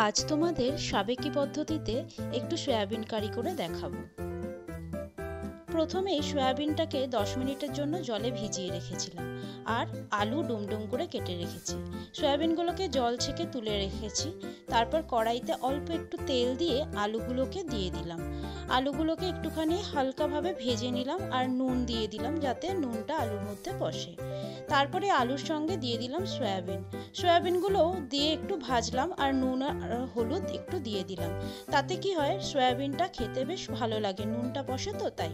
আজ তোমাদের সাবেকি পদ্ধতিতে একটু সয়াবিন কারি করে দেখাবো। প্রথমেই সয়াবিনটাকে 10 মিনিটের জন্য জলে ভিজিয়ে রেখেছিলাম আর আলু ডুমডুম করে কেটে রেখেছি। সয়াবিনগুলোকে জল ছেঁকে তুলে রেখেছি। তারপর কড়াইতে অল্প একটু তেল দিয়ে আলুগুলোকে দিয়ে দিলাম। আলুগুলোকে একটুখানি হালকাভাবে ভেজে নিলাম আর নুন দিয়ে দিলাম যাতে নুনটা আলুর মধ্যে বসে। তারপরে আলুর সঙ্গে দিয়ে দিলাম সয়াবিনগুলোও দিয়ে একটু ভাজলাম আর নুন আর হলুদ একটু দিয়ে দিলাম। তাতে কি হয়, সয়াবিনটা খেতে বেশ ভালো লাগে, নুনটা বসে তো তাই।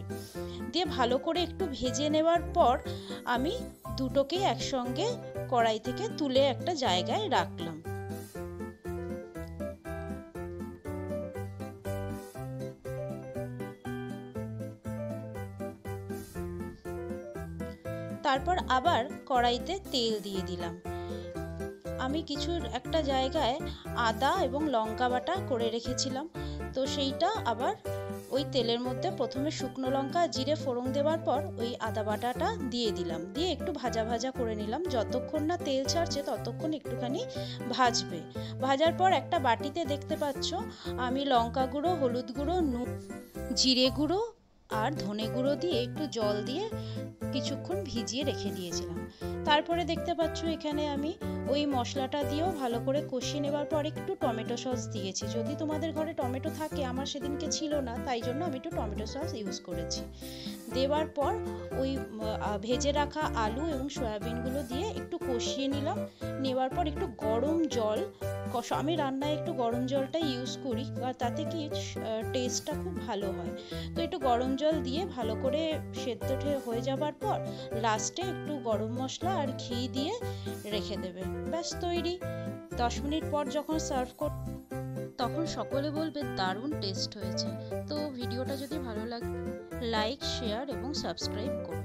দিয়ে ভালো করে একটু ভেজে নেওয়ার পর আমি দুটোকেই একসঙ্গে কড়াই থেকে তুলে একটা জায়গায় রাখলাম। তারপর আবার কড়াইতে তেল দিয়ে দিলাম। আমি একটা জায়গায় আদা এবং লঙ্কা বাটা করে রেখেছিলাম, তো সেইটা আবার ওই তেলের মধ্যে প্রথমে শুকনো লঙ্কা জিরে ফোড়ন দেওয়ার পর ওই আদা বাটাটা দিয়ে দিলাম। দিয়ে একটু ভাজা ভাজা করে নিলাম। যতক্ষণ না তেল ছাড়ছে ততক্ষণ একটুখানি ভাজবে। ভাজার পর একটা বাটিতে দেখতে পাচ্ছ আমি লঙ্কা গুঁড়ো, হলুদ গুঁড়ো, নুন, জিরে গুঁড়ো আর ধনে গুঁড়ো দিয়ে একটু জল দিয়ে কিছুক্ষণ ভিজিয়ে রেখে দিয়েছিলাম। তারপরে দেখতে পাচ্ছ এখানে আমি ওই মশলাটা দিয়েও ভালো করে কষিয়ে নেবার পর একটু টমেটো সস দিয়েছি। যদি তোমাদের ঘরে টমেটো থাকে, আমার সেদিনকে ছিল না, তাই জন্য আমি একটু টমেটো সস ইউজ করেছি। দেওয়ার পর ওই ভেজে রাখা আলু এবং সয়াবিনগুলো দিয়ে একটু কষিয়ে নিলাম। নেওয়ার পর একটু গরম জল, আমি রান্নায় একটু গরম জলটা ইউজ করি আর তাতে কি টেস্টটা খুব ভালো হয়। তো একটু গরম জল দিয়ে ভালো করে সেদ্ধ হয়ে যাবার পর লাস্টে একটু গরম মশলা আর ঘি দিয়ে রেখে দেবে। ব্যাস তৈরি। 10 মিনিট পর যখন সার্ভ তখন সকলে বলবে দারুণ টেস্ট হয়েছে। তো ভিডিওটা যদি ভালো লাগে লাইক, শেয়ার এবং সাবস্ক্রাইব করো।